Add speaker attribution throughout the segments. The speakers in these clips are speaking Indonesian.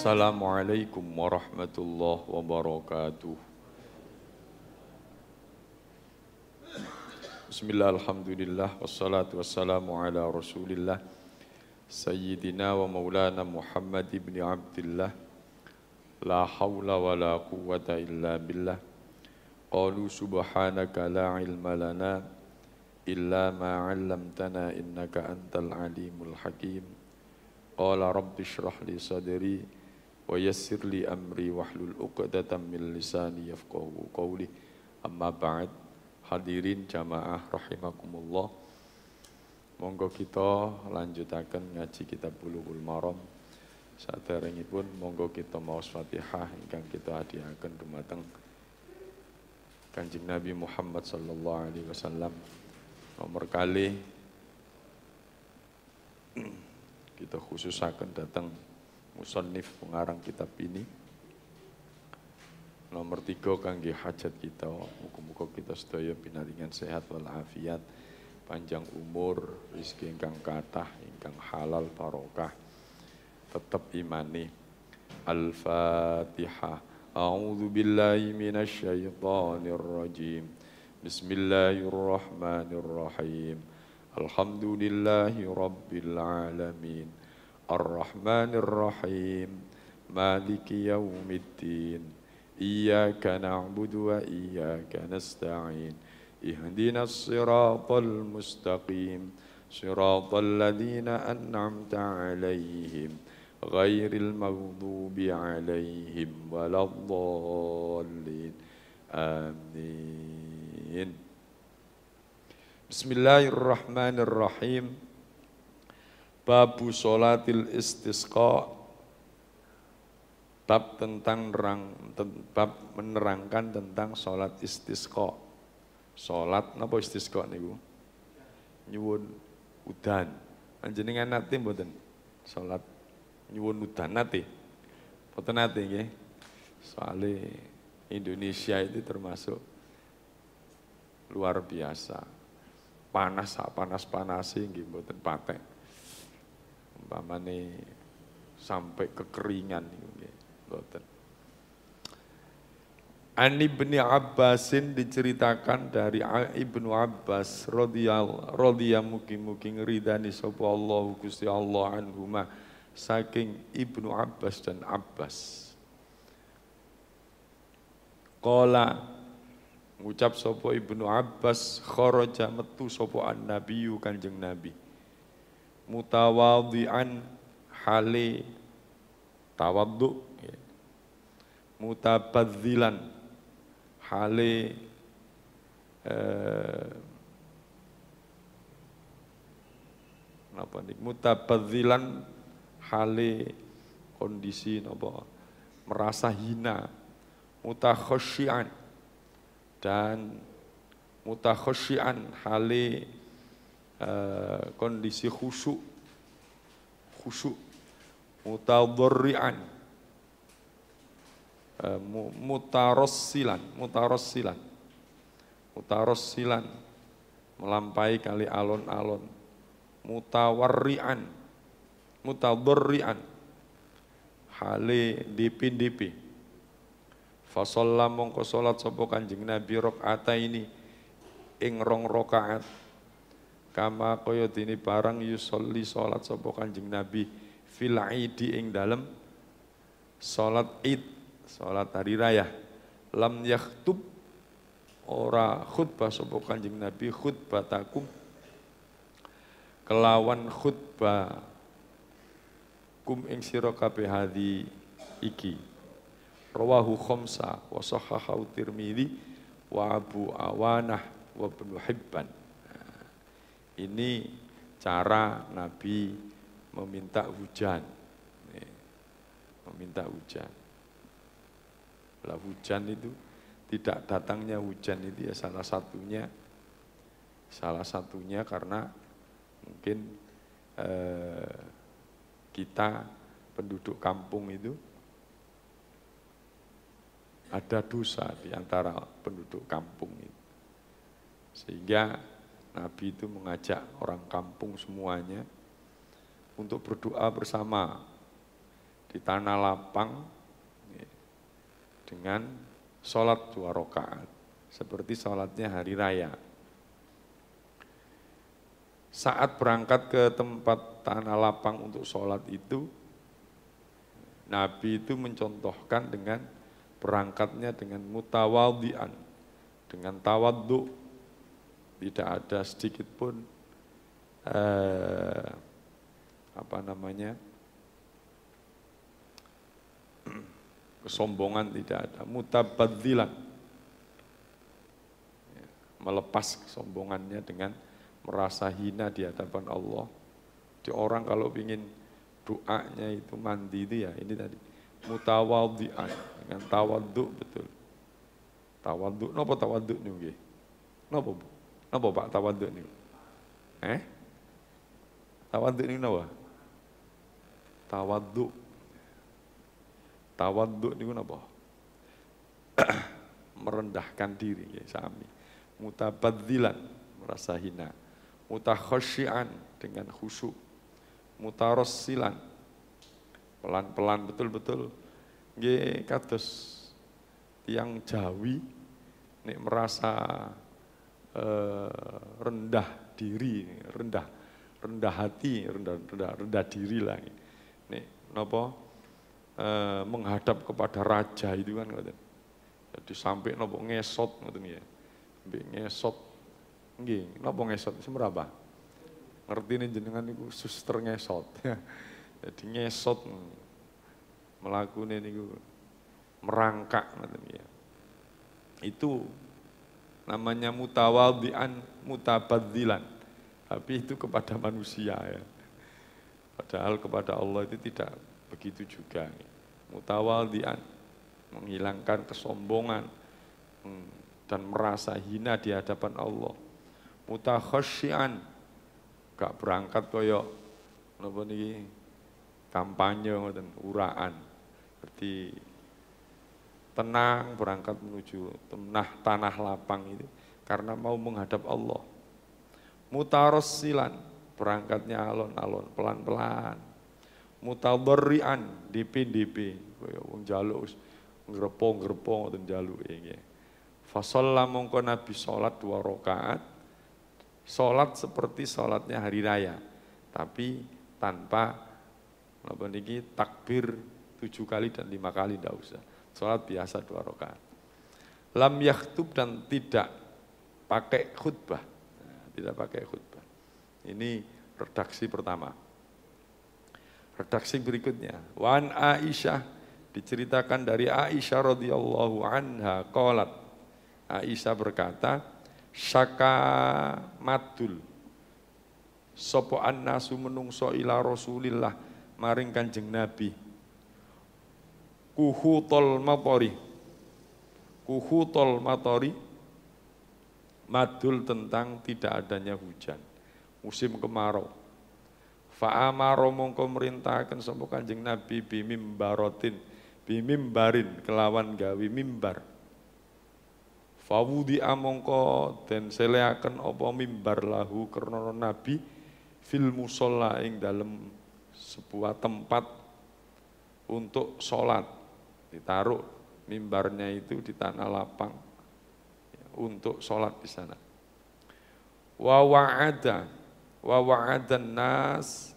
Speaker 1: Assalamualaikum warahmatullahi wabarakatuh. Bismillah, alhamdulillah, wassalatu wassalamu ala rasulillah Sayyidina wa maulana Muhammad ibn Abdillah. La hawla wa la quwwata illa billah. Qalu subhanaka la ilma lana illa ma 'allamtana innaka antal alimul hakim. Qala rabbi shrah li sadri wa yassir li amri wahlul 'uqdatam min lisani yafqahu qawli. Amma ba'd. Hadirin jamaah rahimakumullah. Monggo kita lanjutaken ngaji kitab Bulughul Maram. Saderengipun monggo kita maos Fatihah ingkang kita hadiahaken dumateng Kanjeng Nabi Muhammad sallallahu alaihi wasallam. Nomor kali kita khususaken datang musannif pengarang kitab ini. Nomor 3 kangge hajat kita, muga-muga kita sedaya pinaringan sehat wal afiat, panjang umur, rezeki ingkang kathah, ingkang halal barokah, tetap imani. Al-Fatihah. A'udzu billahi minasy syaithanir rajim. Bismillahirrahmanirrahim. Alhamdulillahi rabbil alamin. Ar-Rahmanir Rahim. Maliki yaumiddin. Iyyaka na'budu wa iyyaka nasta'in. Ihdinas siratal mustaqim. Siratal ladzina an'amta 'alaihim ghairil maghdubi 'alaihim waladdallin. Amin. Bismillahirrahmanirrahim. Babu sholatil istisqa. Bab menerangkan tentang sholat istisqa. Sholat napa istisqa niku? Nyuwun udan. Panjenengan nate mboten? Sholat nyuwun udan nate? Mboten nate nggih. Soale Indonesia itu termasuk luar biasa. Panas panas-panase nggih mboten patek. Umpamane sampai kekeringan niku nggih. An Ibnu Abbasin diceritakan dari Ibnu Abbas radhiyallahu mugi-mugi ngridani sapa Allah Gusti Allah anhuma, saking Ibnu Abbas dan Abbas. Qala ngucap sapa Ibnu Abbas, kharaja metu sapa an-nabiyyu Kanjeng Nabi mutawadhi'an hale tawadhu, mutabadzilan hale napa nik mutabadzilan hale kondisi napa merasa hina, mutakhasyian dan mutakhasyian hale kondisi khusyuk mutadharrian mutarossilan melampai kali alon-alon, mutadharrian hale dipi fasalla mongko salat sapa Kanjeng Nabi rakaataini ing 2 rakaat kama kaya dene barang yusolli salat sapa Kanjeng Nabi fil idi ing dalem salat id, salat hari raya. Lam yakhtub ora khutbah sapa Kanjeng Nabi khutbatakum kelawan khutbah kum ing sira kabeh hadi iki. Rawahu khamsa wa sahahahu Tirmidzi wa Abu Awanah wa Ibnu Hibban. Ini cara Nabi meminta hujan. Meminta hujan. Lah hujan itu, tidak datangnya hujan itu ya salah satunya karena mungkin kita penduduk kampung itu ada dosa di antara penduduk kampung itu. Sehingga Nabi itu mengajak orang kampung semuanya untuk berdoa bersama di tanah lapang dengan sholat 2 rakaat seperti sholatnya hari raya. Saat berangkat ke tempat tanah lapang untuk sholat itu, Nabi itu mencontohkan dengan berangkatnya dengan mutawadhi'an, dengan tawadhu, tidak ada sedikit pun kesombongan, tidak ada, mutabadzilan, melepas kesombongannya dengan merasa hina di hadapan Allah. Di orang kalau ingin doanya itu mandi itu ya ini tadi mutawadhi'an dengan tawadhu betul. Tawadhu, napa tawadhu niku nggih? Napa Bu? Napa Pak tawadhu niku? Tawadhu niku napa? Tawadhu. Tawadhu niku napa? Merendahkan diri ya sami. Mutabadzilan, merasa hina. Mutakhasyian dengan khusyuk. Mutarassilan, pelan-pelan betul-betul. Nggih kados tiyang Jawi nek merasa rendah diri, rendah hati, rendah diri lah. Nek napa menghadap kepada raja itu kan ngoten. Jadi sampai napa ngesot ngoten nggih. Mbek ngesot nggih, napa ngesot semerapa? Ngertine jenengan niku suster ngesot. Jadi ngesot mlakune niku merangkak ngoten ya. Itu namanya mutawadhi'an mutabadzilan. Tapi itu kepada manusia ya. Padahal kepada Allah itu tidak begitu juga. Mutawadhi'an, menghilangkan kesombongan dan merasa hina di hadapan Allah. Mutakhasyian, gak berangkat koyo napa niki kampanye ngoten, uraan. Berarti tenang berangkat menuju tanah lapang itu karena mau menghadap Allah. Mutarassilan, berangkatnya alon-alon, pelan-pelan. Mutadharrian, DP, kaya wong njaluk ngrepo-ngrepo ngoten njaluke nggih. Fa shalla mongko Nabi salat 2 rakaat. Salat seperti salatnya hari raya, tapi tanpa napa niki takbir 7 kali dan 5 kali ndak usah. Salat biasa 2 rakaat. Lam yakhtub dan tidak pakai khutbah. Tidak pakai khutbah. Ini redaksi pertama. Redaksi berikutnya, Wan Aisyah, diceritakan dari Aisyah radhiyallahu anha qalat. Aisyah berkata, syaka madul sapa annasu menungso ila Rasulillah maring Kanjeng Nabi. Kuhutol matori madul tentang tidak adanya hujan, musim kemarau. Fa'amaro mongko merintahkan sapa Kanjeng Nabi bimimbarin kelawan gawe mimbar. Fawudi amongko den seleaken apa mimbar lahu karena Nabi fil musalla ing dalem sebuah tempat untuk sholat. Ditaruh mimbarnya itu di tanah lapang untuk sholat di sana. Wa wa'adan nas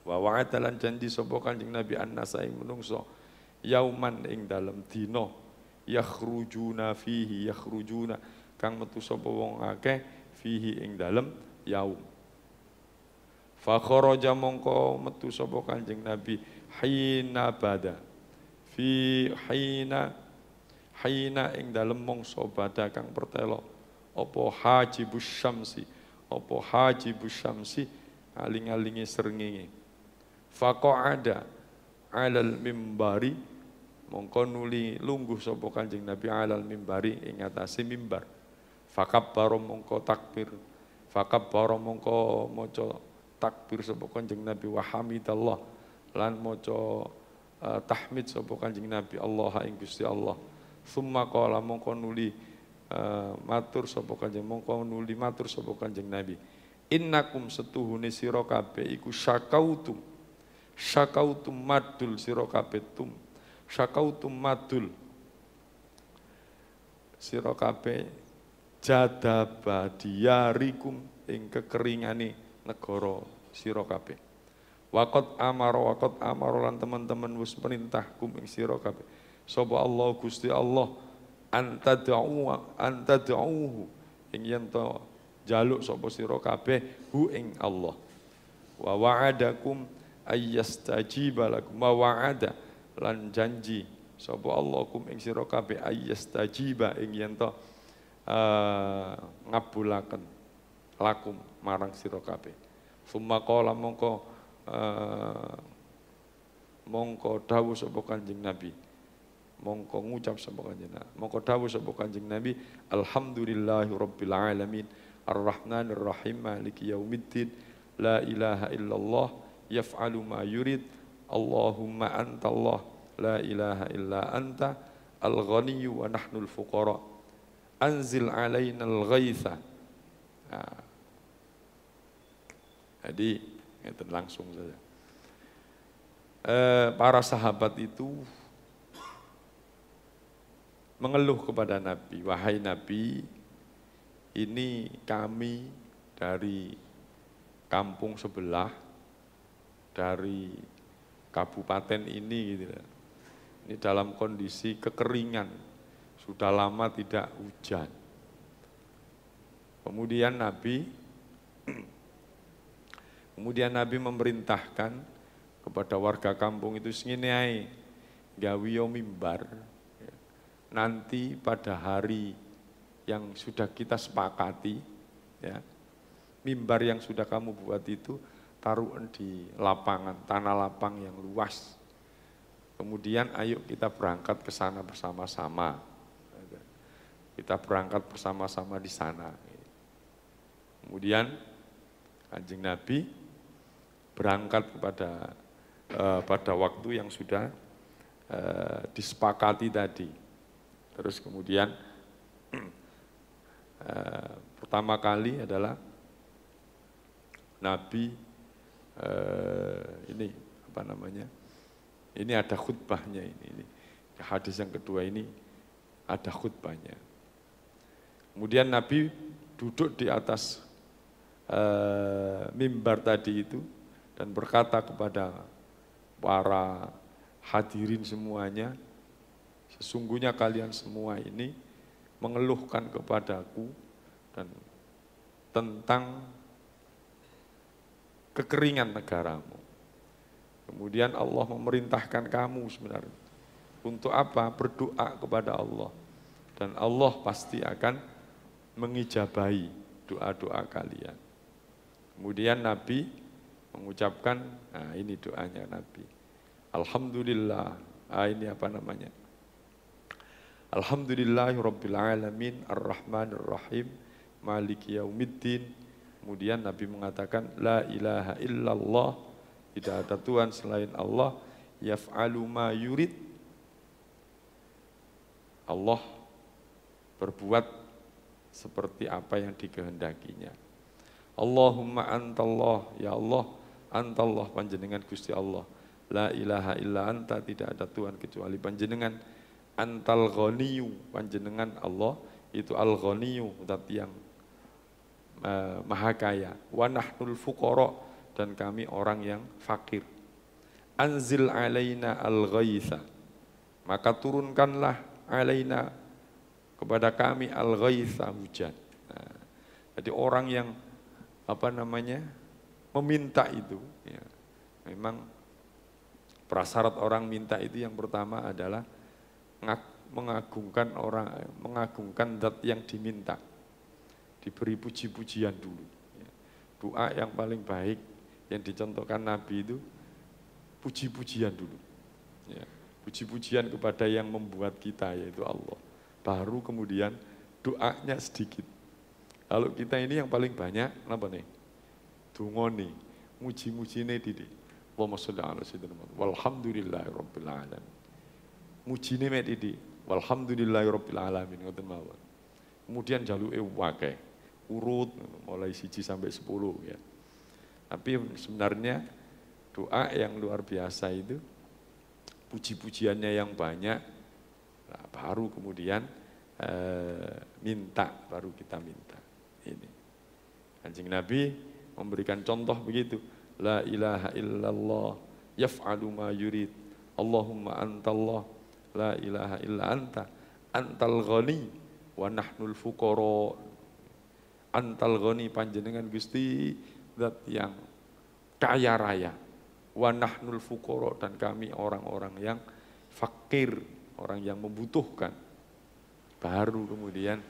Speaker 1: wa wa'ada lan janji sapa Kanjeng Nabi annas ing menungso yauman ing dalem dina yakhrujuna kang metu sapa wong akeh fihi ing dalem yaum. Fa kharaja mongko metu sapa Kanjeng Nabi hina bada fi hina ing dalem mangsa bada kang pertelo apa hajibus syamsi aling-alingi srengenge. Faqa'ada 'alal mimbari mongko nuli lungguh sapa Kanjeng Nabi 'alal mimbari ing atase mimbar. Fakabbara mongko maca takbir sapa Kanjeng Nabi wa hamidallah lan maca tahmid sapa Kanjeng Nabi Allah ing Gusti Allah. Summa qala mongko nuli matur sapa Kanjeng Nabi. Innakum setuhune sira kabeh iku syakautum Syakautum madul sira kabeh syakautum madul sira kabeh jadaba diyarikum ing kekeringane negara sira kabeh. Waqat amaro lan teman-teman wis perintah kum ing sira kabeh. Sapa Allah Gusti Allah antad'uhu ing yen to jaluk sapa sira kabeh hu ing Allah. Wa wa'adakum ayyastajiba lakum wa wa'ada lan janji sapa Allah kum ing sira kabeh ayyastajiba ing yen to ngabulaken lakum marang sira kabeh. Summa qala mongko dawuh sapa Kanjeng Nabi. Mongko ngucap sapa Kanjeng Nabi. Mongko dawuh sapa Kanjeng Nabi, alhamdulillahirabbil alamin arrahmanir rahim maliki yaumiddin la ilaha illallah yaf'alu ma yurid Allahumma antallah la ilaha illa anta al-ghaniyyu wa nahnul fuqara anzil alaina al-ghaitha. Nah, jadi itu langsung saja. Para sahabat itu mengeluh kepada Nabi, wahai Nabi, ini kami dari kampung sebelah, dari kabupaten ini gitu. Ini dalam kondisi kekeringan, sudah lama tidak hujan. Kemudian Nabi memerintahkan kepada warga kampung itu ngene ae, gawe mimbar. Nanti pada hari yang sudah kita sepakati, ya, mimbar yang sudah kamu buat itu taruh di lapangan, tanah lapang yang luas. Kemudian ayo kita berangkat ke sana bersama-sama. Kita berangkat bersama-sama di sana. Kemudian Kanjeng Nabi berangkat pada waktu yang sudah disepakati tadi. Terus kemudian pertama kali adalah Nabi ini apa namanya? Ini ada khutbahnya ini. Hadis yang kedua ini ada khutbahnya. Kemudian Nabi duduk di atas mimbar tadi itu dan berkata kepada para hadirin semuanya, sesungguhnya kalian semua ini mengeluhkan kepadaku dan tentang kekeringan negaramu. Kemudian Allah memerintahkan kamu sebenarnya untuk apa? Berdoa kepada Allah. Dan Allah pasti akan mengijabahi doa-doa kalian. Kemudian Nabi mengucapkan, nah ini doanya Nabi. Alhamdulillah, ini apa namanya? Alhamdulillahirabbil alamin arrahmanir rahim maliki yaumiddin. Kemudian Nabi mengatakan la ilaha illallah, tidak ada Tuhan selain Allah, yaf'alu ma yurid. Allah berbuat seperti apa yang dikehendakinya. Allahumma antallah, ya Allah, antallah panjenengan Gusti Allah. La ilaha illa anta, tidak ada Tuhan kecuali panjenengan. Antal ghaniyyu, panjenengan Allah itu al-ghaniyyu, zat yang maha kaya. Wa nahnul fuqara, dan kami orang yang fakir. Anzil alaina al-ghaitha, maka turunkanlah alaina kepada kami al-ghaitha, hujan. Nah, jadi orang yang apa namanya meminta itu, ya, memang prasyarat orang minta itu yang pertama adalah mengagungkan zat yang diminta, diberi puji-pujian dulu. Ya. Doa yang paling baik yang dicontohkan Nabi itu puji-pujian dulu. Ya. Puji-pujian kepada yang membuat kita, yaitu Allah. Baru kemudian doanya sedikit. Kalau kita ini yang paling banyak, apa nih? Dungoni, muji-mujine didik. Allahumma sholli ala sayyidina Muhammad. Walhamdulillahirabbil alamin. Mujine mek didik. Walhamdulillahirabbil alamin, ngoten mawon. Kemudian jaluke wae. Urut mulai 1 sampai 10 ya. Tapi sebenarnya doa yang luar biasa itu, puji-pujiannya yang banyak, nah, baru kemudian minta, baru kita minta. Ini Kanjeng Nabi memberikan contoh begitu, la ilaha illallah yaf'alu ma yurid, Allahumma antallah, la ilaha illa anta, antal ghani wa nahnul fuqara, antal ghani panjenengan Gusti zat yang kaya raya, wa nahnul fuqara dan kami orang-orang yang fakir, orang yang membutuhkan. Baru kemudian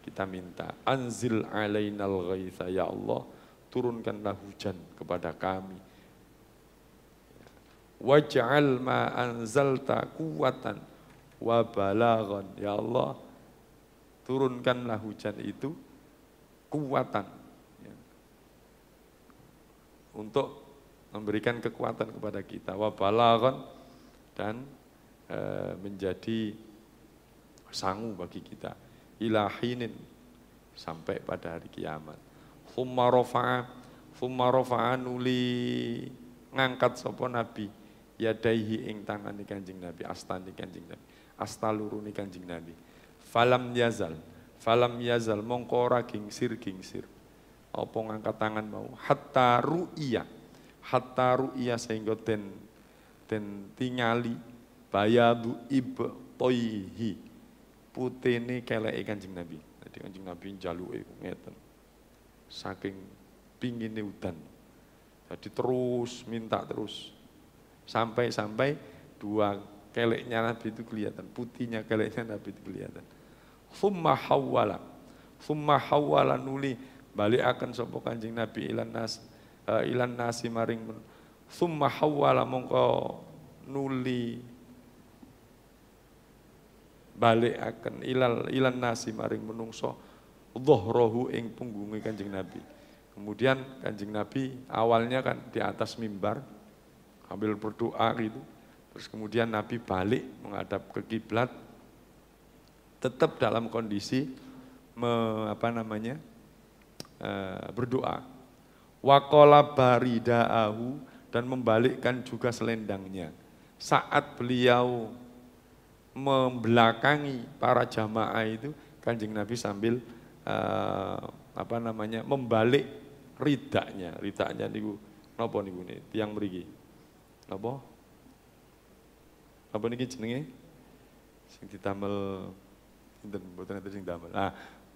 Speaker 1: kita minta, anzil alainal ghaitha, ya Allah turunkanlah hujan kepada kami, waj'al ma anzalta quwwatan wa balaghan, ya Allah turunkanlah hujan itu kekuatan, ya, untuk memberikan kekuatan kepada kita, wa balaghan, dan menjadi sangu bagi kita, ilahinin, sampai pada hari kiamat. Thumma rafa'a nuli ngangkat sapa Nabi yadaihi ing tangane Kanjeng Nabi, astani Kanjeng Nabi, asta lurune Kanjeng Nabi. Falam yazal mongko ora gingsir apa ngangkat tangan mau, hatta ru'ya sehingga den tingali bayadu ibtoihi, putene keleke Kanjeng Nabi. Jadi Kanjeng Nabi njaluke ngeten, saking pingine udan. Jadi terus minta terus, sampai dua keleknya Nabi itu kelihatan, putihnya keleknya Nabi itu kelihatan. Summa hawwala nuli balik akan sapa Kanjeng Nabi ilan nasi maring. Summa hawwala mongko nuli balik akan ilan nasi maring menungso dhuhrahu ing punggunge Kanjeng Nabi. Kemudian Kanjeng Nabi awalnya kan di atas mimbar sambil berdoa gitu. Terus kemudian Nabi balik menghadap ke kiblat, tetap dalam kondisi berdoa. Waqala baridaahu, dan membalikkan juga selendangnya. Saat beliau membelakangi para jamaah itu, Kanjeng Nabi sambil membalik ridaknya niku napa niku tiyang mriki napa niki jenenge sing ditamel sinten mboten enten sing damel.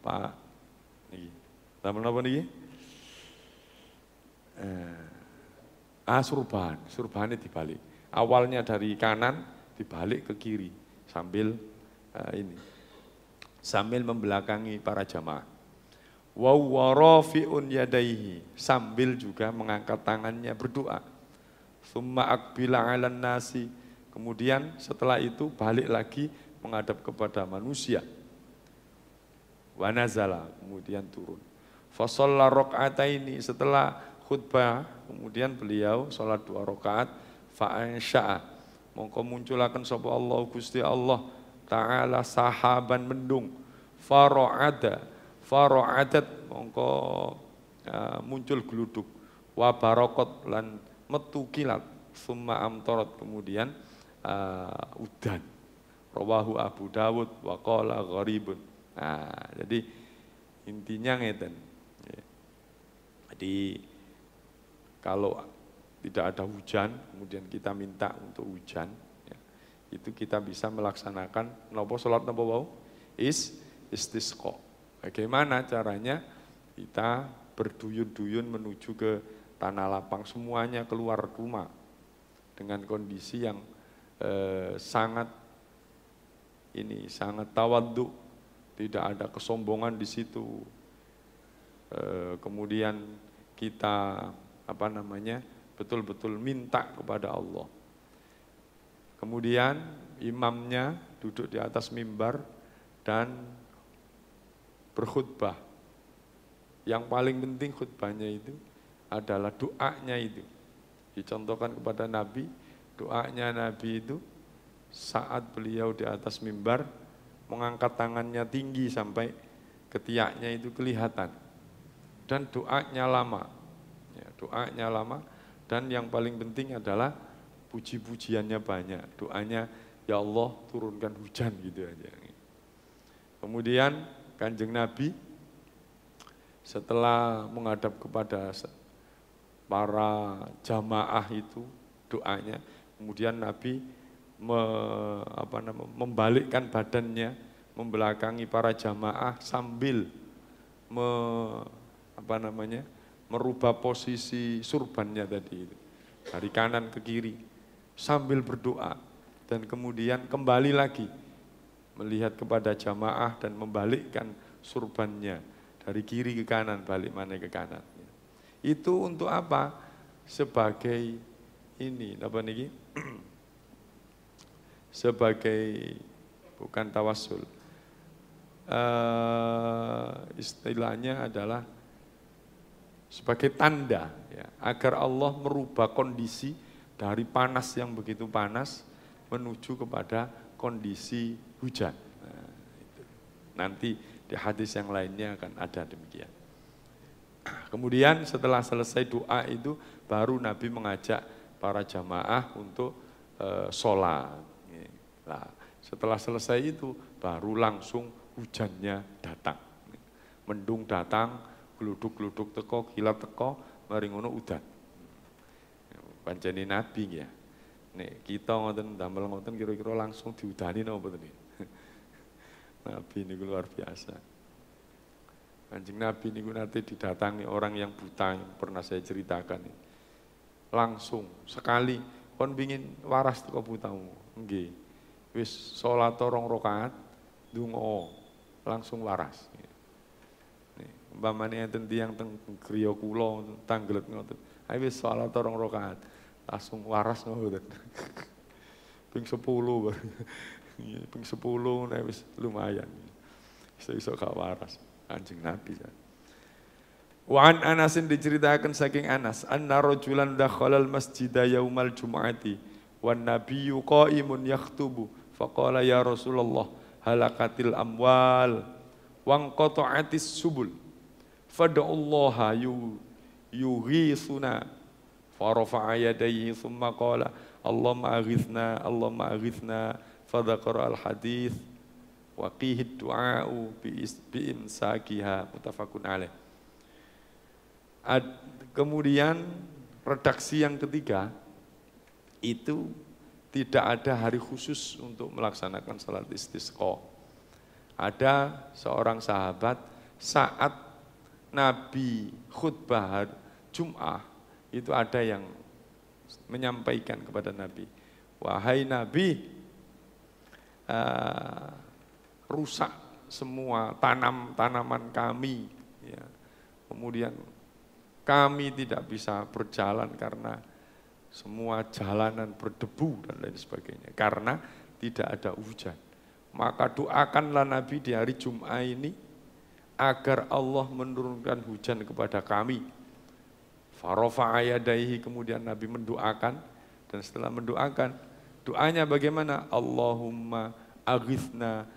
Speaker 1: Pak niki damel napa niki surbane dibalik, awalnya dari kanan dibalik ke kiri sambil sambil membelakangi para jamaah. Wa warafi'un yadaihi, sambil juga mengangkat tangannya berdoa. Summa aqbila 'alan nasi, kemudian setelah itu balik lagi menghadap kepada manusia. Wa nazala, kemudian turun. Fa shalla raka'ataini, setelah khutbah kemudian beliau salat 2 rakaat. Fa ansha'a, mongko munculaken sapa Allah Gusti Allah Ta'ala sahaban mendung, fara'adat mongko muncul geluduk, wa barakot lan metu kilat, summa amtorot, kemudian udan. Rawahu Abu Dawud wa qala gharibun. Jadi intinya ngeten. Jadi kalau tidak ada hujan, kemudian kita minta untuk hujan, itu kita bisa melaksanakan salat napa wau? Istisqa. Bagaimana caranya? Kita berduyun-duyun menuju ke tanah lapang, semuanya keluar rumah dengan kondisi yang sangat tawadhu, tidak ada kesombongan di situ. Kemudian kita betul-betul minta kepada Allah. Kemudian imamnya duduk di atas mimbar dan berkhutbah. Yang paling penting khutbahnya itu adalah doanya itu. Dicontohkan kepada Nabi, doanya Nabi itu saat beliau di atas mimbar mengangkat tangannya tinggi sampai ketiaknya itu kelihatan. Dan doanya lama. Doanya lama Dan yang paling penting adalah puji-pujiannya banyak. Doanya, ya Allah turunkan hujan gitu aja. Kemudian Kanjeng Nabi setelah menghadap kepada para jamaah itu doanya, kemudian Nabi membalikkan badannya, membelakangi para jamaah sambil merubah posisi surbannya tadi itu, dari kanan ke kiri sambil berdoa, dan kemudian kembali lagi melihat kepada jamaah dan membalikkan surbannya dari kiri ke kanan, balik mana ke kanan. Itu untuk apa? Sebagai ini, apa niki? Sebagai bukan tawassul. Istilahnya adalah sebagai tanda ya, agar Allah merubah kondisi dari panas yang begitu panas menuju kepada kondisi hujan. Nah, itu. Nanti di hadis yang lainnya akan ada demikian. Kemudian setelah selesai doa itu baru Nabi mengajak para jamaah untuk sholat. Nah, setelah selesai itu baru langsung hujannya datang. Mendung datang, gluduk-gluduk teko, kilat teko, mari ngono udan. Pancene Nabi ya. Nek kita ngoten damel ngoten kira-kira langsung diudani napa mboten. Nabi niku luar biasa. Kanjeng Nabi niku nate didatangi orang yang buta yang pernah saya ceritakan. Langsung sekali kon pengin waras teko butamu. Nggih. Wis salat 2 rakaat ndonga langsung waras. Umpamane enten tiyang teng griya kula tanggelet ngoten. Ayo wis salat 2 rakaat langsung waras ngoten. Ping 10 baru. Ping 10 nek wis lumayan. Iso-iso gak waras. Kanjeng Nabi. Wa an Anasin diceritakan saking Anas, anna rajulan dakhalal masjida yaumal jumu'ati wan nabiyyu qa'imun yakhtubu faqala ya Rasulullah halakatil amwal wanqata'atis subul fad'ullaha yughisuna farafa'a yadayhi thumma qala Allahumma aghithna fadzakara al-hadits wa qihid du'a'u bi'imsakiha muttafaqun alaih. Kemudian redaksi yang ketiga itu tidak ada hari khusus untuk melaksanakan salat istisqa. Ada seorang sahabat saat Nabi khutbah Jum'ah itu ada yang menyampaikan kepada Nabi, wahai Nabi, rusak semua tanaman kami, ya. Kemudian kami tidak bisa berjalan karena semua jalanan berdebu dan lain sebagainya, karena tidak ada hujan. Maka doakanlah Nabi di hari Jum'ah ini agar Allah menurunkan hujan kepada kami. Farafa'a yadaihi, kemudian Nabi mendoakan, dan setelah mendoakan, doanya bagaimana? Allahumma aghithna,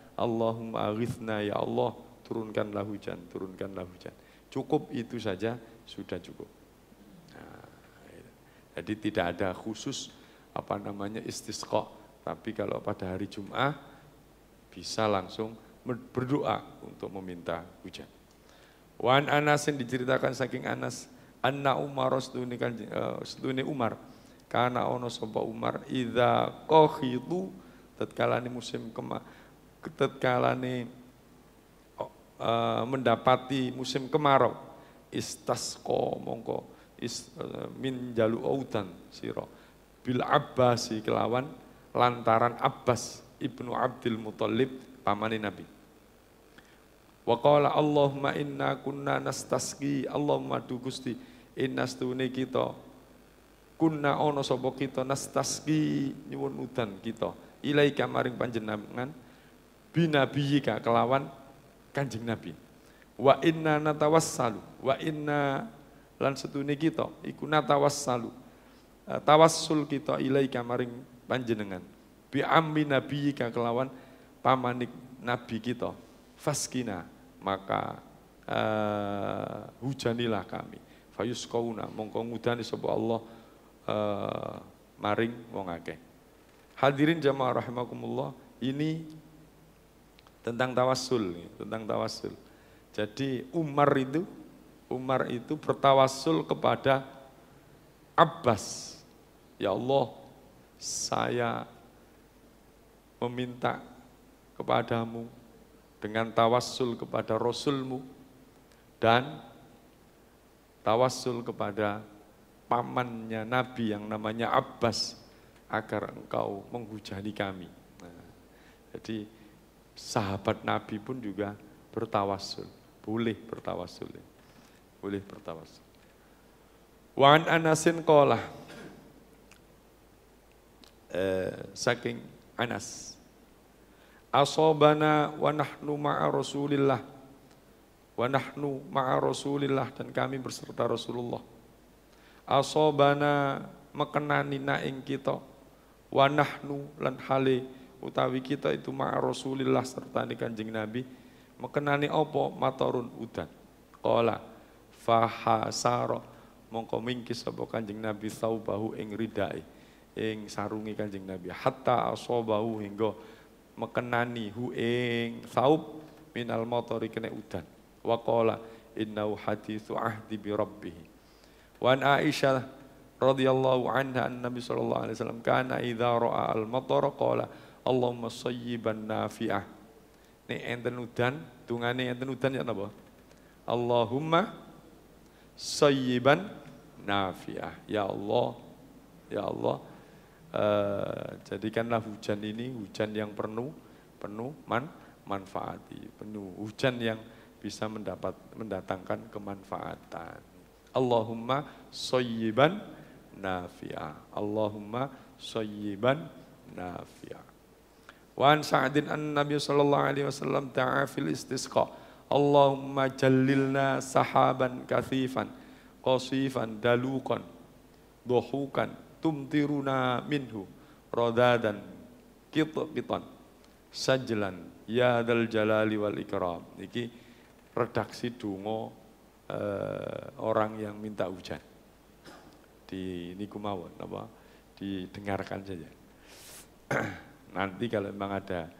Speaker 1: ya Allah turunkanlah hujan, turunkanlah hujan. Cukup itu saja sudah cukup. Nah, jadi tidak ada khusus istisqa, tapi kalau pada hari Jum'ah bisa langsung berdoa untuk meminta hujan. Wan Anasin diceritakan saking Anas, anna Umar sedune Umar, karena ono sapa Umar idza qakhidu tatkalane musim tatkalane mendapati musim kemarau, istasqa mongko min jalu autan sira bil Abbasi kelawan lantaran Abbas ibnu Abdul Muthalib pamane Nabi. Wa qala Allahumma inna kunna nastasqi, Allahumma du Gusti inna stune kita kunna ono sapa kita nastasqi nyuwun udan kita ilaika maring panjenengan binabiyika kelawan Kanjeng Nabi. Wa inna natawassalu, wa inna lan setune kita iku natawassalu tawassul kita ilaika maring panjenengan bi ammi nabiyika kelawan pamanik nabi kita faskina maka hujanilah kami fayusqauna mongko ngudani sapa Allah maring wong akeh. Hadirin jamaah rahimakumullah, ini tentang tawassul, tentang tawassul. Jadi Umar itu bertawassul kepada Abbas. Ya Allah, saya meminta kepadamu dengan tawassul kepada Rasulmu dan tawassul kepada pamannya Nabi yang namanya Abbas agar engkau menghujani kami. Nah, jadi sahabat Nabi pun juga bertawassul, boleh bertawassul. Boleh bertawassul. Wa an Anasin qala, saking Anas, asobana wa nahnu ma'a Rasulillah, wa nahnu ma'a Rasulillah, dan kami berserta Rasulullah. Asobana mekenani na ing kita, wa nahnu lan hale utawi kita itu ma'a Rasulillah serta ni Kanjeng Nabi, mekenani apa? Matarun udan. Qala fahasara, mongko mingkis sapa Kanjeng Nabi saubahu ing ridai, ing sarungi Kanjeng Nabi, hatta asobahu hingga mekenani hu ing saub minal motori kena udan. Wa qala innahu haditsu ahdi bi rabbih. Wa an Aisyah radhiyallahu anha an-nabi sallallahu alaihi wasallam kana idza ra'a al-matar qala Allahumma sayyiban nafi'ah. Nek enten udan, dungane enten udan ya napa? Allahumma sayyiban nafi'ah. Ya Allah, ya Allah, jadikanlah hujan ini hujan yang penuh manfaati, penuh hujan yang bisa mendatangkan kemanfaatan. Allahumma sayyiban nafi'ah. Allahumma sayyiban nafi'ah. Wa an Sa'din an-nabiy sallallahu alaihi wasallam ta'a fil istisqa. Allahumma jallilna sahaban kathifan qasifan dalukan duhukan tumtiruna minhu radadan qitqitan sajlan ya dzal jalali wal ikram. Niki redaksi donga orang yang minta hujan. Di niku mawon apa didengarkan saja. Nanti kalau memang ada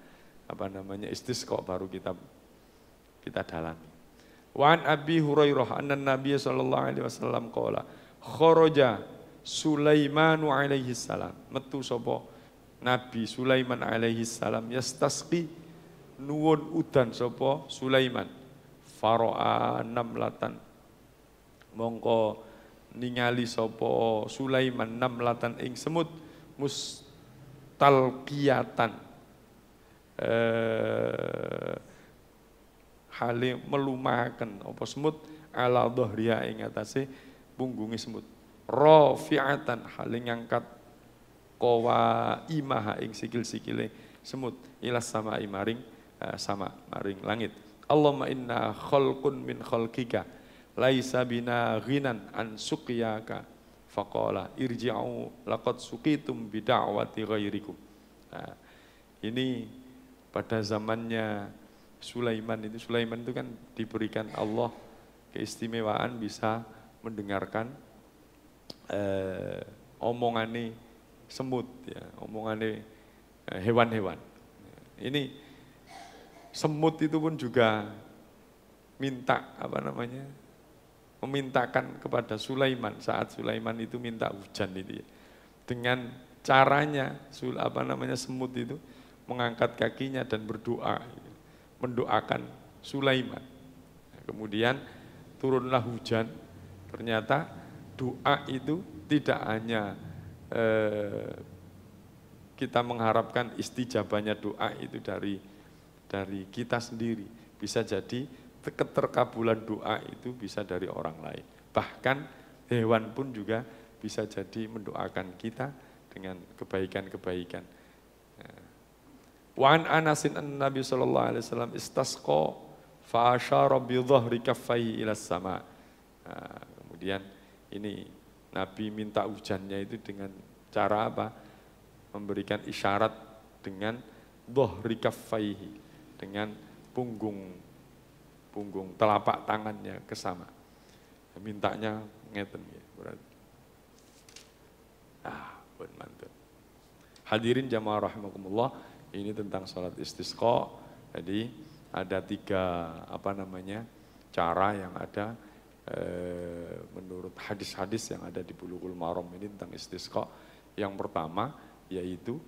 Speaker 1: istisqa baru kita dalami. Wa an Abi Hurairah anna Nabiy sallallahu alaihi wasallam qala kharaja Sulaimanu alaihi salam, metu sapa Nabi Sulaiman alaihi salam, yastasqi nuwun udan sapa Sulaiman, faro'a namlatan, mongko ningali sapa Sulaiman namlatan ing semut mustalqiyatan, hale melumahaken apa semut ala dhahriha ing atase punggunge semut, rafi'atan hale ngangkat qawa imaha ing sikil-sikile semut ila sama'i maring sama maring langit. Allahumma inna khalqun min khalqika laisa bina ghinan an suqyaka faqala irji'u laqad suqitum bi da'wati ghairikum. Nah, ini pada zamannya Sulaiman itu kan diberikan Allah keistimewaan bisa mendengarkan omongane semut, ya, omongane hewan-hewan. Ini semut itu pun juga minta memintakan kepada Sulaiman saat Sulaiman itu minta hujan itu, ya. Dengan caranya semut itu mengangkat kakinya dan berdoa, mendoakan Sulaiman. Kemudian turunlah hujan. Ternyata doa itu tidak hanya kita mengharapkan istijabahnya doa itu dari kita sendiri, bisa jadi keterkabulan doa itu bisa dari orang lain. Bahkan hewan pun juga bisa jadi mendoakan kita dengan kebaikan-kebaikan. Wa an Anasin an-nabi sallallahu alaihi wasallam istasqa fa asyara bi dhahri kaffaihi ila sama. Kemudian ini Nabi minta hujannya itu dengan cara apa? Memberikan isyarat dengan dhahri kaffaihi, dengan punggung telapak tangannya ke sama. Mintanya ngeten ya, berarti. Pun mantap. Hadirin jamaah rahimakumullah, ini tentang salat istisqa. Jadi ada 3 cara yang ada menurut hadis-hadis yang ada di Bulughul Maram ini tentang istisqa. Yang pertama yaitu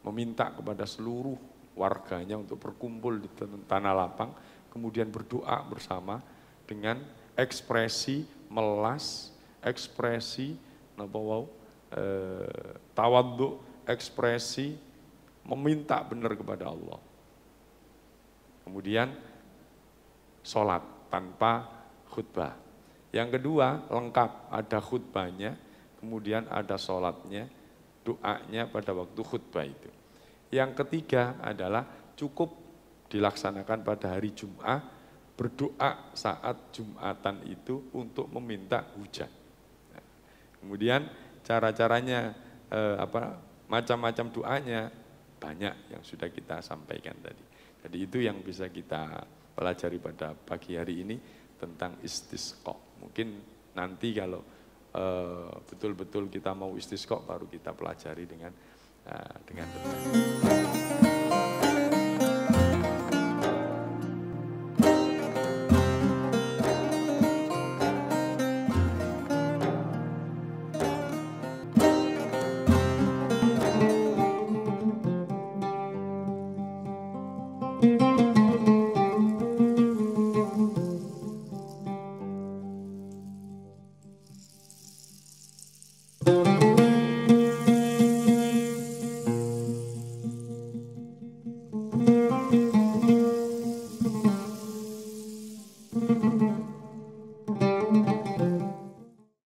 Speaker 1: meminta kepada seluruh warganya untuk berkumpul di tanah lapang, kemudian berdoa bersama dengan ekspresi melas, ekspresi tawadhu, ekspresi meminta benar kepada Allah. Kemudian sholat tanpa khutbah. Yang kedua lengkap, ada khutbahnya, kemudian ada sholatnya, doanya pada waktu khutbah itu. Yang ketiga adalah cukup dilaksanakan pada hari Jum'ah, berdoa saat Jumatan itu untuk meminta hujan. Nah, kemudian cara-caranya, macam-macam doanya banyak yang sudah kita sampaikan tadi. Jadi itu yang bisa kita pelajari pada pagi hari ini tentang istisqa. Mungkin nanti kalau betul-betul kita mau istisqa baru kita pelajari dengan detail.